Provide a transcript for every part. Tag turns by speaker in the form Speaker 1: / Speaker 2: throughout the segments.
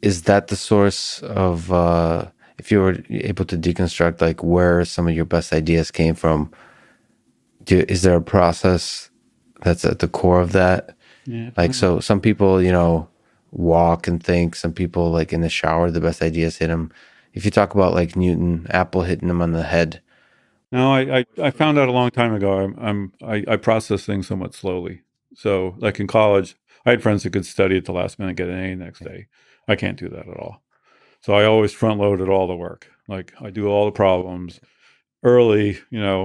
Speaker 1: is that the source of, if you were able to deconstruct like where some of your best ideas came from, is there a process that's at the core of that?
Speaker 2: Yeah,
Speaker 1: Like, so some people, walk and think. Some people, like in the shower, the best ideas hit them. If you talk about like Newton, Apple hitting him on the head.
Speaker 2: no, I found out a long time ago. I process things somewhat slowly. So, like in college, I had friends that could study at the last minute, get an A next day. I can't do that at all. So I always front loaded all the work. Like I do all the problems early.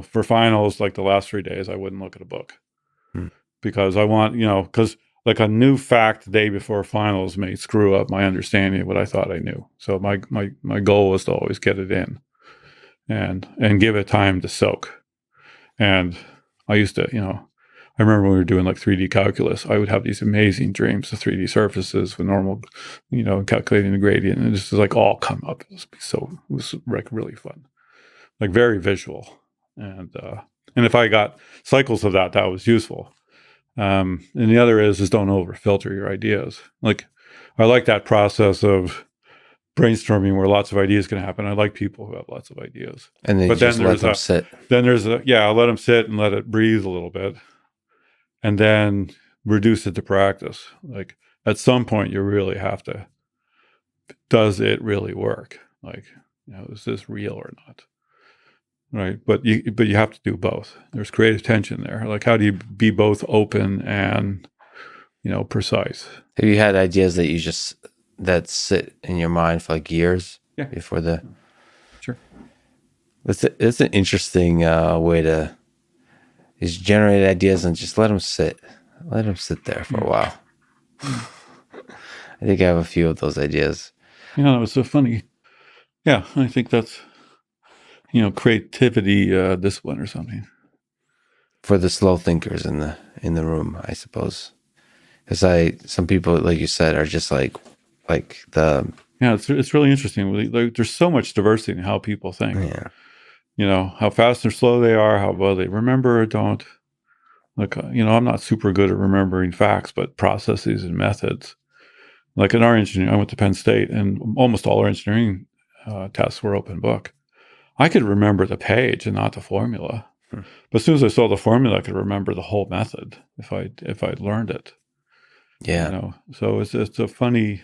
Speaker 2: For finals, like the last 3 days, I wouldn't look at a book
Speaker 1: Hmm.
Speaker 2: because I want because like a new fact the day before finals may screw up my understanding of what I thought I knew. So my goal was to always get it in and give it time to soak. And I used to, I remember when we were doing like 3D calculus, I would have these amazing dreams of 3D surfaces with normal, calculating the gradient, and it just was like all come up. It was like really fun, like very visual, and if I got cycles of that, that was useful. And the other is don't over filter your ideas. Like I like that process of brainstorming where lots of ideas can happen. I like people who have lots of ideas.
Speaker 1: And then you
Speaker 2: But then
Speaker 1: just let
Speaker 2: there's
Speaker 1: them
Speaker 2: a
Speaker 1: sit.
Speaker 2: I'll let them sit and let it breathe a little bit, and then reduce it to practice. Like at some point, you really have to. Does it really work? Like, is this real or not? Right. But you have to do both. There's creative tension there. Like, how do you be both open and precise?
Speaker 1: Have you had ideas that sit in your mind for like years
Speaker 2: Yeah.
Speaker 1: before the?
Speaker 2: Sure.
Speaker 1: It's an interesting way to is generate ideas and just let them sit. Let them sit there for a while. I think I have a few of those ideas.
Speaker 2: Yeah, that was so funny. Yeah, I think that's creativity discipline or something.
Speaker 1: For the slow thinkers in the room, I suppose. Because some people, like you said, are just like the
Speaker 2: Yeah, it's really interesting. Like, there's so much diversity in how people think.
Speaker 1: yeah.
Speaker 2: How fast or slow they are, how well they remember or don't. Like, I'm not super good at remembering facts, but processes and methods. Like in our engineering, I went to Penn State, and almost all our engineering tests were open book. I could remember the page and not the formula.
Speaker 1: Hmm.
Speaker 2: But as soon as I saw the formula, I could remember the whole method if I'd learned it.
Speaker 1: Yeah.
Speaker 2: So it's a funny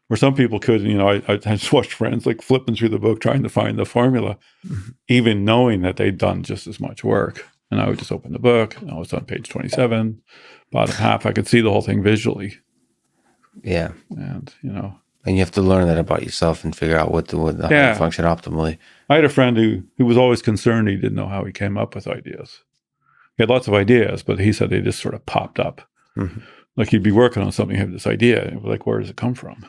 Speaker 2: where some people could, I just watched friends like flipping through the book trying to find the formula,
Speaker 1: Mhm.
Speaker 2: even knowing that they'd done just as much work. And I would just open the book. And I was on page 27, bottom half. I could see the whole thing visually.
Speaker 1: Yeah.
Speaker 2: And,
Speaker 1: And you have to learn that about yourself and figure out what how to function optimally.
Speaker 2: I had a friend who was always concerned he didn't know how he came up with ideas. He had lots of ideas, but he said they just sort of popped up.
Speaker 1: Mm-hmm.
Speaker 2: Like he'd be working on something, have this idea, and like, where does it come from?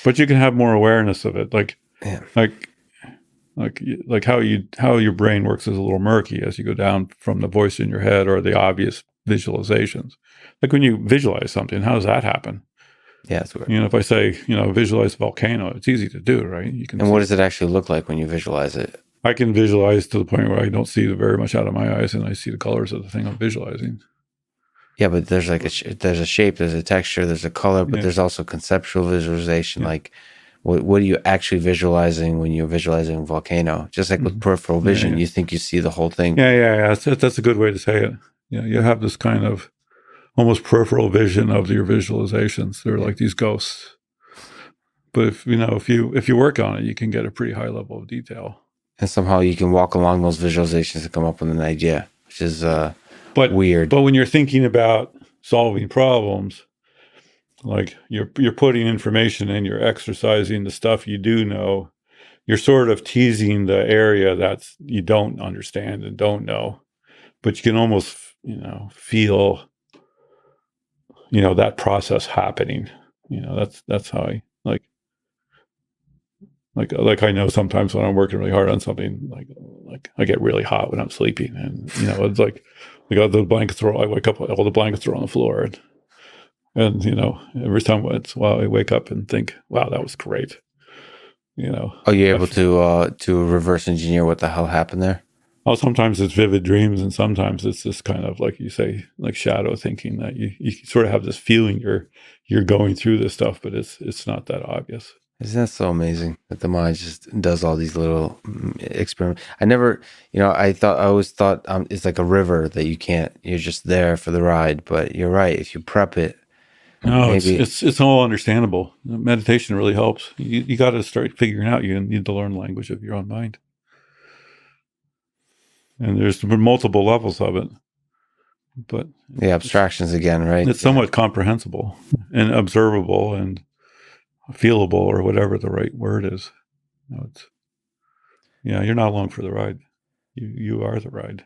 Speaker 2: But you can have more awareness of it. Like,
Speaker 1: Yeah.
Speaker 2: like how your brain works is a little murky as you go down from the voice in your head or the obvious visualizations. Like when you visualize something, how does that happen?
Speaker 1: Yeah, that's weird.
Speaker 2: If I say, visualize a volcano, it's easy to do, right? You can.
Speaker 1: And what does it actually look like when you visualize it?
Speaker 2: I can visualize to the point where I don't see very much out of my eyes, and I see the colors of the thing I'm visualizing.
Speaker 1: Yeah, but there's like there's a shape, there's a texture, there's a color, but
Speaker 2: Yeah.
Speaker 1: there's also conceptual visualization.
Speaker 2: Yeah.
Speaker 1: Like, what are you actually visualizing when you're visualizing a volcano? Just like with peripheral vision, you think you see the whole thing.
Speaker 2: Yeah. That's a good way to say it. Yeah, you have this kind of almost peripheral vision of your visualizations. They're like these ghosts. But if you work on it, you can get a pretty high level of detail.
Speaker 1: And somehow you can walk along those visualizations and come up with an idea, which is weird.
Speaker 2: But when you're thinking about solving problems, like you're putting information in, you're exercising the stuff you do know, you're sort of teasing the area that you don't understand and don't know, but you can almost feel that process happening. That's how I like I know sometimes when I'm working really hard on something, like I get really hot when I'm sleeping, and it's like all the blankets I wake up, all the blankets are on the floor, and every time I wake up and think, wow, that was great.
Speaker 1: Are you able to reverse engineer what the hell happened there?
Speaker 2: Oh, sometimes it's vivid dreams, and sometimes it's this kind of, like you say, like shadow thinking, that you sort of have this feeling you're going through this stuff, but it's not that obvious.
Speaker 1: Isn't that so amazing that the mind just does all these little experiments? I never, I always thought it's like a river that you're just there for the ride. But you're right. If you prep it,
Speaker 2: No,
Speaker 1: maybe,
Speaker 2: it's all understandable. Meditation really helps. You got to start figuring out. You need to learn the language of your own mind, and there's multiple levels of it. But
Speaker 1: the abstractions again, right?
Speaker 2: it's
Speaker 1: Yeah.
Speaker 2: somewhat comprehensible and observable and feelable, or whatever the right word is. It's, yeah, you're not along for the ride. You are the ride.